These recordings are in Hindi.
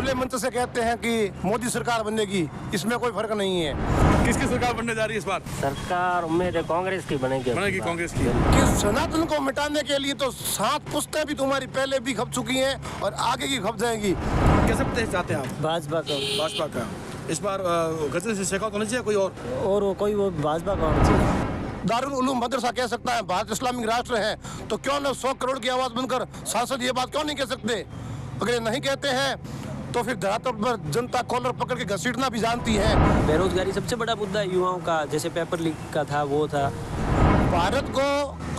खुले मंच से कहते हैं कि मोदी सरकार बनेगी, इसमें कोई फर्क नहीं है। किसकी सरकार बनने जा रही है इस बार? सरकार उम्मीद है कांग्रेस की बनेगी कांग्रेस की। कि सनातन को मिटाने के लिए तो 7 पुश्तें भी तुम्हारी पहले भी खप चुकी हैं और आगे की खप जाएंगी। कैसे प्रदेश चाहते हैं आप? भाजपा का इस बार गजन से शेखावत होना चाहिए कोई और कोई वो भाजपा का होना चाहिए। दारुल उलूम मदरसा कह सकता है भारत इस्लामिक राष्ट्र है, तो क्यों न 100 करोड़ की आवाज बनकर सांसद ये बात क्यों नहीं कह सकते? अगर ये नहीं कहते हैं तो फिर धरातल पर जनता कॉलर पकड़ के घसीटना भी जानती है। बेरोजगारी सबसे बड़ा मुद्दा है युवाओं का, जैसे पेपर लीक का था वो था। भारत को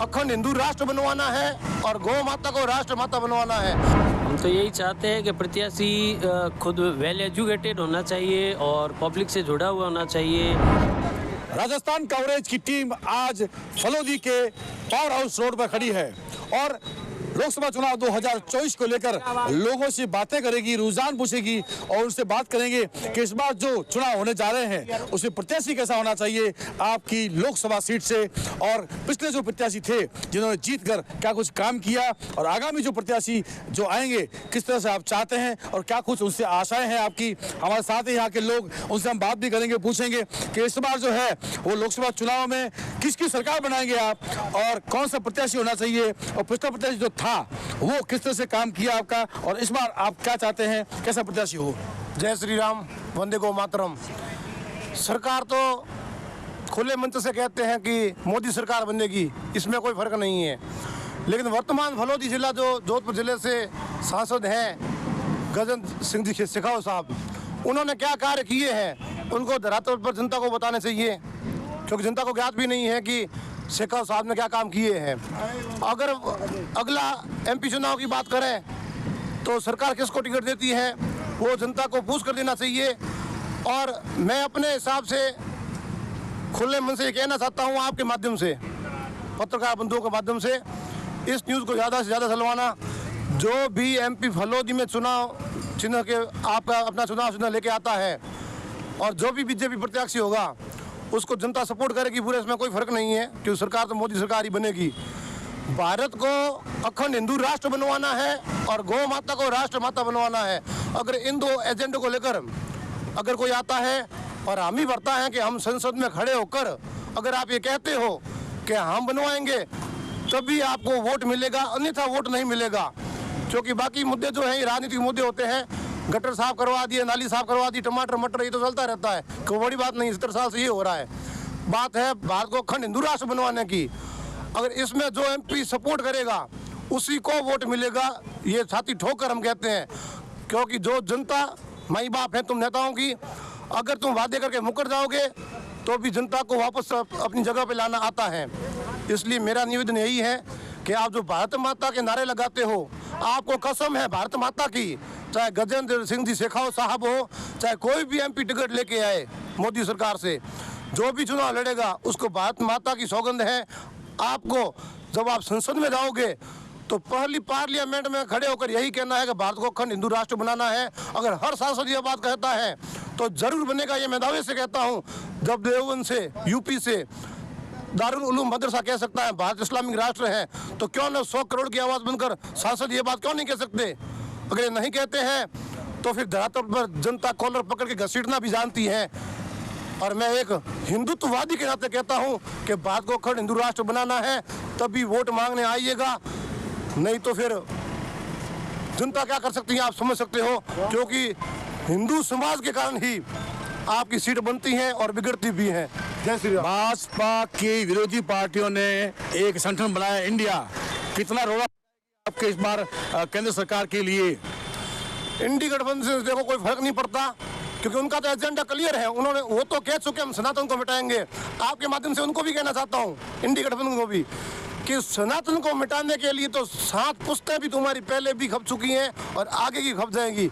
अखंड हिंदू राष्ट्र बनवाना है और गौ माता को राष्ट्र माता बनवाना है। हम तो यही चाहते हैं कि प्रत्याशी खुद वेल एजुकेटेड होना चाहिए और पब्लिक से जुड़ा हुआ होना चाहिए। राजस्थान कवरेज की टीम आज फलोदी के पावर हाउस रोड पर खड़ी है और लोकसभा चुनाव 2024 को लेकर लोगों से बातें करेगी, रुझान पूछेगी और उनसे बात करेंगे कि इस बार जो चुनाव होने जा रहे हैं उसमें प्रत्याशी कैसा होना चाहिए आपकी लोकसभा सीट से, और पिछले जो प्रत्याशी थे जिन्होंने जीत कर क्या कुछ काम किया और आगामी जो प्रत्याशी जो आएंगे किस तरह से आप चाहते हैं और क्या कुछ उनसे आशाएं हैं आपकी। हमारे साथ ही यहाँ के लोग, उनसे हम बात भी करेंगे, पूछेंगे कि इस बार जो है वो लोकसभा चुनाव में किसकी सरकार बनाएंगे आप और कौन सा प्रत्याशी होना चाहिए और पिछला प्रत्याशी जो था वो किस तरह से काम किया आपका और इस बार आप क्या चाहते हैं, कैसा प्रत्याशी हो। जय श्री राम, वंदे गो मातरम। सरकार तो खुले मंच से कहते हैं कि मोदी सरकार बनेगी, इसमें कोई फर्क नहीं है। लेकिन वर्तमान फलोदी जिला जो जोधपुर जिले से सांसद हैं गजन सिंह जी शेखावत साहब, उन्होंने क्या कार्य किए हैं उनको धरातल पर जनता को बताने चाहिए, क्योंकि जनता को ज्ञात भी नहीं है कि शेखावत साहब ने क्या काम किए हैं। अगर अगला एमपी चुनाव की बात करें तो सरकार किसको टिकट देती है वो जनता को पूछ कर देना चाहिए। और मैं अपने हिसाब से खुले मन से ये कहना चाहता हूँ आपके माध्यम से, पत्रकार बंधुओं के माध्यम से, इस न्यूज़ को ज़्यादा से ज़्यादा चलवाना। जो भी एमपी फलोदी में चुनाव चिन्ह के आपका अपना चुनाव चिन्ह लेके आता है और जो भी बीजेपी प्रत्याशी होगा उसको जनता सपोर्ट करेगी पूरे, इसमें कोई फर्क नहीं है क्योंकि सरकार तो मोदी सरकार ही बनेगी। भारत को अखंड हिंदू राष्ट्र बनवाना है और गौ माता को राष्ट्र माता बनवाना है। अगर इन दो एजेंडे को लेकर अगर कोई आता है और हम ही भरता है कि हम संसद में खड़े होकर अगर आप ये कहते हो कि हम बनवाएंगे तभी आपको वोट मिलेगा, अन्यथा वोट नहीं मिलेगा। क्योंकि बाकी मुद्दे जो हैं राजनीतिक मुद्दे होते हैं, गटर साफ करवा दिए, नाली साफ करवा दी, टमाटर मटर, ये तो चलता रहता है, कोई बड़ी बात नहीं। 70 साल से ये हो रहा है। बात है भारत को अखंड हिंदू राष्ट्र बनवाने की। अगर इसमें जो एमपी सपोर्ट करेगा उसी को वोट मिलेगा, ये छाती ठोक कर हम कहते हैं। क्योंकि जो जनता माई बाप है तुम नेताओं की, अगर तुम वादे करके मुकर जाओगे तो भी जनता को वापस अपनी जगह पे लाना आता है। इसलिए मेरा निवेदन यही है कि आप जो भारत माता के नारे लगाते हो, आपको कसम है भारत माता की, चाहे गजेंद्र सिंह जी शेखावत साहब हो, चाहे कोई भी एमपी टिकट लेके आए मोदी सरकार से, जो भी चुनाव लड़ेगा उसको भारत माता की सौगंध है। आपको जब आप संसद में जाओगे तो पहली पार्लियामेंट में खड़े होकर यही कहना है कि भारत को अखंड हिंदू राष्ट्र बनाना है। अगर हर सांसद ये बात कहता है तो जरूर बनेगा, ये मैं दावे से कहता हूँ। जब देवबंद से यूपी से दारुल उलूम मदरसा कह सकता है भारत इस्लामिक राष्ट्र है, तो क्यों न 100 करोड़ की आवाज बनकर सांसद ये बात क्यों नहीं कह सकते? अगर ये नहीं कहते हैं तो फिर धरातल पर जनता कॉलर पकड़ के घसीटना भी जानती है। और मैं एक हिंदुत्ववादी के नाते कहता हूं कि भारत को अखंड हिंदू राष्ट्र बनाना है, तभी वोट मांगने आइएगा, नहीं तो फिर जनता क्या कर सकती है आप समझ सकते हो। क्योंकि हिंदू समाज के कारण ही आपकी सीट बनती है और बिगड़ती भी है। जय श्री राम। भाजपा की विरोधी पार्टियों ने एक संगठन बनाया इंडिया, कितना रोड़ा आपके इस बार केंद्र सरकार के लिए? इंडी गठबंधन से देखो कोई फर्क नहीं पड़ता, क्योंकि उनका तो एजेंडा क्लियर है। उन्होंने वो तो कह चुके हम सनातन को मिटाएंगे। आपके माध्यम से उनको भी कहना चाहता हूँ, इंडी गठबंधन को भी, कि सनातन को मिटाने के लिए तो 7 पुश्तें भी तुम्हारी पहले भी खप चुकी हैं और आगे की खप जाएंगी,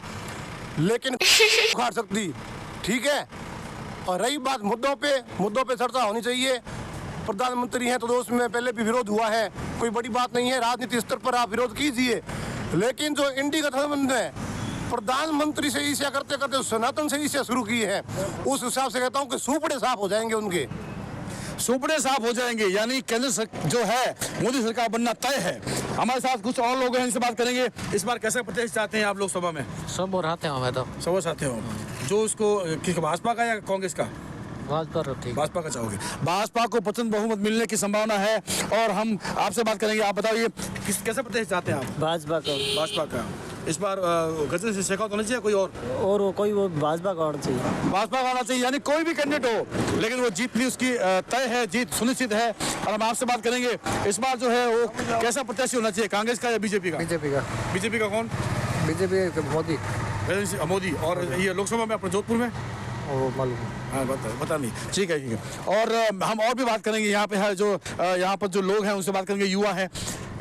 लेकिन उखाड़ सकती, ठीक है। और रही बात मुद्दों पे चर्चा होनी चाहिए। प्रधानमंत्री हैं तो उसमें पहले भी विरोध हुआ है, कोई बड़ी बात नहीं है, राजनीतिक स्तर पर आप विरोध कीजिए। लेकिन जो इंडी गठबंधन है प्रधानमंत्री से ईर्ष्या करते करते सनातन से ईर्ष्या शुरू की है, उस हिसाब से कहता हूँ कि सूपड़े साफ हो जाएंगे उनके। सुपड़े साफ हो जाएंगे, यानी केंद्र जो है मोदी सरकार बनना तय है। हमारे साथ कुछ और लोग हैं, इनसे बात करेंगे। इस बार कैसे प्रत्याशी चाहते हैं आप लोकसभा में? सब और आते हैं तो सब चाहते हो जो उसको भाजपा का या कांग्रेस का? भाजपा का चाहोगे? भाजपा को प्रचंड बहुमत मिलने की संभावना है और हम आपसे बात करेंगे। आप बताइए कैसे प्रत्याशी चाहते हैं आप? भाजपा का इस बार गजल से शेखावत होना चाहिए कोई और कोई वो भाजपा का होना चाहिए। भाजपा का होना चाहिए, यानी कोई भी कैंडिडेट हो लेकिन वो जीतनी उसकी तय है, जीत सुनिश्चित है। और हम आपसे बात करेंगे इस बार जो है वो कैसा प्रत्याशी होना चाहिए, कांग्रेस का या बीजेपी का? बीजेपी का कौन? बीजेपी मोदी। मोदी। और ये लोकसभा में अपने जोधपुर में मालूम? हाँ पता नहीं। ठीक है। और हम और भी बात करेंगे। यहाँ पे है जो यहाँ पर जो लोग हैं उनसे बात करेंगे, युवा हैं।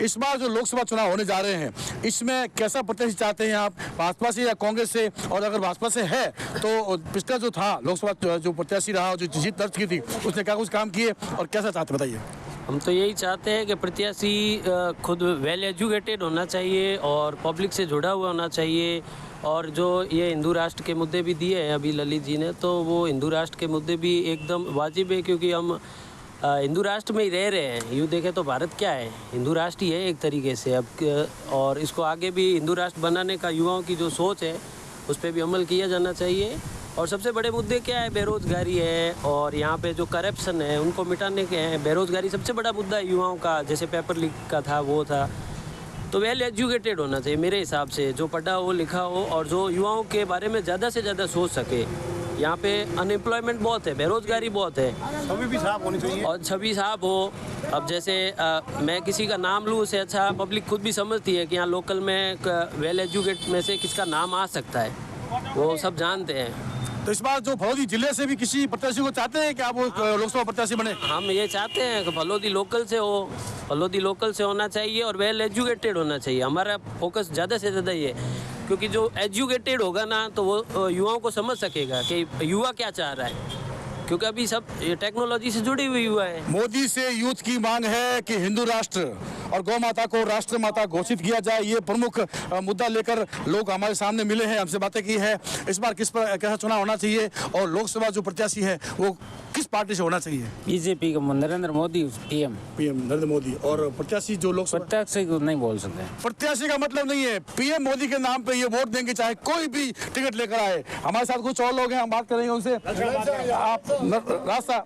इस बार जो लोकसभा चुनाव होने जा रहे हैं इसमें कैसा प्रत्याशी चाहते हैं आप, भाजपा से या कांग्रेस से? और अगर भाजपा से है तो पिछला जो था लोकसभा जो प्रत्याशी रहा, जो जीत दर्ज की थी, उसने क्या कुछ काम किए और कैसा चाहते बताइए? हम तो यही चाहते हैं कि प्रत्याशी खुद वेल एजुकेटेड होना चाहिए और पब्लिक से जुड़ा हुआ होना चाहिए। और जो ये हिंदू राष्ट्र के मुद्दे भी दिए हैं अभी ललित जी ने, तो वो हिंदू राष्ट्र के मुद्दे भी एकदम वाजिब है, क्योंकि हम हिंदू राष्ट्र में ही रह रहे हैं। यूँ देखें तो भारत क्या है, हिंदू राष्ट्र ही है एक तरीके से अब। और इसको आगे भी हिंदू राष्ट्र बनाने का युवाओं की जो सोच है उस पर भी अमल किया जाना चाहिए। और सबसे बड़े मुद्दे क्या है, बेरोज़गारी है और यहाँ पे जो करप्शन है उनको मिटाने के हैं। बेरोज़गारी सबसे बड़ा मुद्दा है युवाओं का, जैसे पेपर लीक का था वो था। तो वेल एजुकेटेड होना चाहिए मेरे हिसाब से, जो पढ़ा हो लिखा हो और जो युवाओं के बारे में ज़्यादा से ज़्यादा सोच सके। यहाँ पे अनएम्प्लॉयमेंट बहुत है, बेरोज़गारी बहुत है, छवि भी साफ होनी चाहिए और छवि साफ हो। अब जैसे मैं किसी का नाम लूँ उससे अच्छा पब्लिक खुद भी समझती है कि यहाँ लोकल में वेल एजुकेट में से किसका नाम आ सकता है, वो सब जानते हैं। तो इस बार जो फलोदी जिले से भी किसी प्रत्याशी को चाहते हैं कि आप वो लोकसभा प्रत्याशी बने? हम ये चाहते हैं कि फलोदी लोकल से हो, फलोदी लोकल से होना चाहिए और वेल एजुकेटेड होना चाहिए। हमारा फोकस ज़्यादा से ज़्यादा ये, क्योंकि जो एजुकेटेड होगा ना तो वो युवाओं को समझ सकेगा कि युवा क्या चाह रहा है, क्योंकि अभी सब टेक्नोलॉजी से जुड़ी हुई हुआ है। मोदी से यूथ की मांग है कि हिंदू राष्ट्र और गौ माता को राष्ट्र माता घोषित किया जाए। ये प्रमुख मुद्दा लेकर लोग हमारे सामने मिले हैं, हमसे बातें की है। इस बार किस पर कैसा चुनाव होना चाहिए और लोकसभा जो प्रत्याशी है वो किस पार्टी से होना चाहिए? बीजेपी का नरेंद्र मोदी पीएम नरेंद्र मोदी। और प्रत्याशी जो लोकसभा प्रत्याशी को नहीं बोल सकते। प्रत्याशी का मतलब नहीं है पीएम मोदी के नाम पे ये वोट देंगे चाहे कोई भी टिकट लेकर आए। हमारे साथ कुछ और लोग हैं, हम बात करेंगे उनसे। आप रास्ता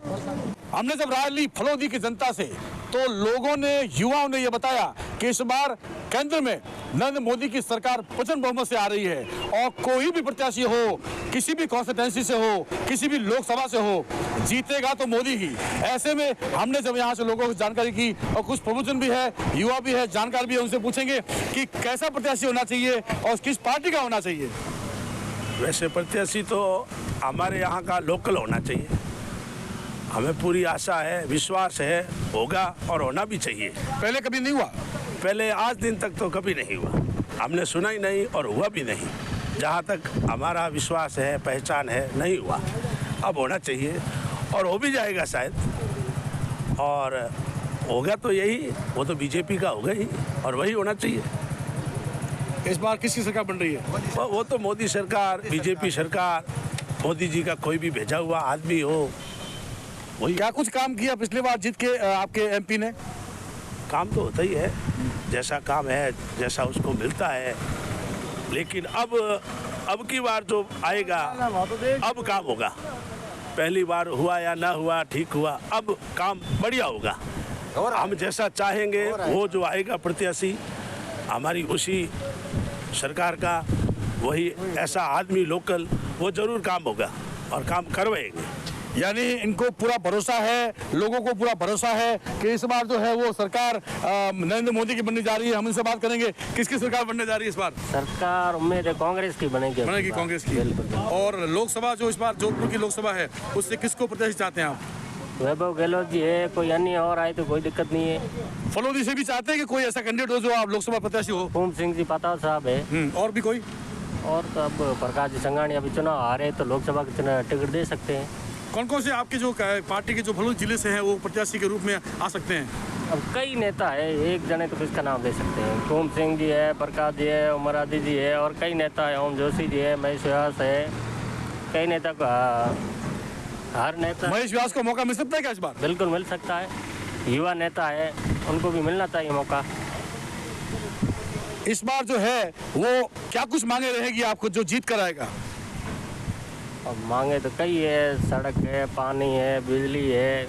हमने जब राय ली फलोदी की जनता से तो लोगों ने, युवाओं ने ये बताया कि इस बार केंद्र में नरेंद्र मोदी की सरकार प्रचंड बहुमत से आ रही है और कोई भी प्रत्याशी हो, किसी भी कॉन्स्टिट्यूंसी से हो, किसी भी लोकसभा से हो, जीतेगा तो मोदी ही। ऐसे में हमने जब यहाँ से लोगों को जानकारी की और कुछ प्रबुद्धजन भी है, युवा भी है, जानकार भी है, उनसे पूछेंगे कि कैसा प्रत्याशी होना चाहिए और किस पार्टी का होना चाहिए। वैसे प्रत्याशी तो हमारे यहाँ का लोकल होना चाहिए। हमें पूरी आशा है, विश्वास है, होगा और होना भी चाहिए। पहले कभी नहीं हुआ? पहले आज दिन तक तो कभी नहीं हुआ, हमने सुना ही नहीं और हुआ भी नहीं। जहाँ तक हमारा विश्वास है, पहचान है, नहीं हुआ। अब होना चाहिए और हो भी जाएगा शायद। और होगा तो यही, वो तो बीजेपी का होगा ही और वही होना चाहिए। इस बार किसकी सरकार बन रही है? वो तो मोदी सरकार, बीजेपी सरकार, मोदी जी का कोई भी भेजा हुआ आदमी हो वही। क्या कुछ काम किया पिछली बार जीत के आपके एमपी ने? काम तो होता ही है, जैसा काम है जैसा उसको मिलता है। लेकिन अब की बार जो आएगा अब काम होगा। पहली बार हुआ या ना हुआ, ठीक हुआ, अब काम बढ़िया होगा। हम जैसा चाहेंगे वो जो आएगा प्रत्याशी, हमारी उसी सरकार का वही ऐसा आदमी लोकल, वो जरूर काम होगा और काम करवाएंगे। यानी इनको पूरा भरोसा है, लोगों को पूरा भरोसा है कि इस बार जो है वो सरकार नरेंद्र मोदी की बनने जा रही है। हम इनसे बात करेंगे किसकी सरकार बनने जा रही है इस बार? सरकार उम्मीद है कांग्रेस की बनेगी कांग्रेस की। और लोकसभा जो इस बार जोधपुर की लोकसभा है उससे किसको प्रत्याशी चाहते हैं आप? वैभव गहलोत जी है, कोई अन्य और आए तो कोई दिक्कत नहीं है। फलोदी से भी चाहते हैं कि कोई ऐसा कैंडिडेट हो जो आप लोकसभा प्रत्याशी हो? पूम सिंह जी पाताल साहब है। और भी कोई? और तो अब प्रकाश जी संघानी अभी चुनाव आ रहे हैं तो लोकसभा के चुनाव टिकट दे सकते हैं। कौन कौन से आपके जो पार्टी के जो फलोदी जिले से हैं वो प्रत्याशी के रूप में आ सकते हैं? अब कई नेता है, एक जने तो किसका नाम ले सकते हैं। पूम सिंह जी है, प्रकाश जी है, उमर आदि जी है और कई नेता है, ओम जोशी जी है, महेश व्यास है, कई नेता का हर नेता महेश व्यास को मौका मिल सकता है क्या इस बार? बिल्कुल मिल सकता है, युवा नेता है, उनको भी मिलना चाहिए मौका। इस बार जो है वो क्या कुछ मांगे रहेगी आपको जो जीत कर आएगा? अब मांगे तो कई है, सड़क है, पानी है, बिजली है,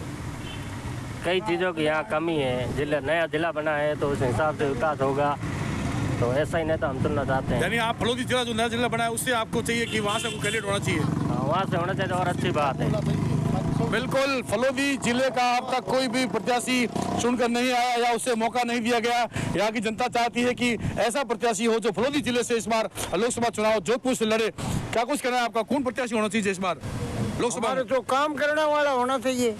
कई चीज़ों की यहाँ कमी है। जिला नया जिला बना है तो उस हिसाब से विकास होगा, तो ऐसा ही नेता हम चुनना चाहते हैं। यानी आप फलोदी जिला जो नया जिला बना है उससे आपको चाहिए कि वहाँ से कैंडिडेट होना चाहिए? वहाँ से होना चाहिए और अच्छी बात है। बिल्कुल, फलोदी जिले का अब तक कोई भी प्रत्याशी चुनकर नहीं आया या उसे मौका नहीं दिया गया। यहाँ की जनता चाहती है कि ऐसा प्रत्याशी हो जो फलोदी जिले से इस बार लोकसभा चुनाव जोधपुर से लड़े। क्या कुछ कहना है आपका, कौन प्रत्याशी होना चाहिए इस बार लोकसभा में? तो काम करने वाला होना चाहिए।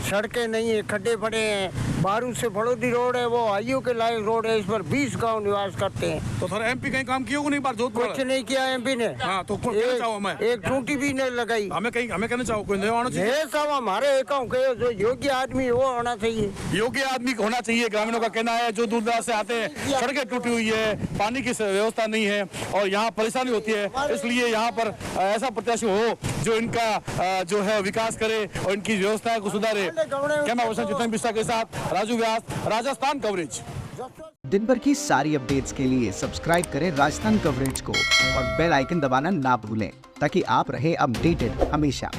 सड़कें नहीं है, खड्डे पड़े हैं, बारूद से फलोदी रोड है, वो आयु के लायक रोड है, इस पर 20 गांव निवास करते हैं। तो सर एमपी कहीं काम किया नहीं बार जोधपुर? कुछ नहीं किया एमपी ने। हाँ, तो कहना चाहो मैं एक टूटी भी नहीं लगाई। हमें कहना चाहो कोई नया होना चाहिए? ये सब हमारे गाँव के जो योग्य आदमी है, वो होना चाहिए। योग्य आदमी होना चाहिए, ग्रामीणों का कहना है। जो दूर दराज से आते हैं, सड़कें टूटी हुई है, पानी की व्यवस्था नहीं है और यहाँ परेशानी होती है, इसलिए यहाँ पर ऐसा प्रत्याशी हो जो इनका जो है विकास करे और इनकी व्यवस्थाएं को सुधारे। कैमरा पर्सन जितेंद्र बिस्सा के साथ राजू व्यास, राजस्थान कवरेज। दिन भर की सारी अपडेट्स के लिए सब्सक्राइब करें राजस्थान कवरेज को और बेल आइकन दबाना ना भूलें ताकि आप रहे अपडेटेड हमेशा।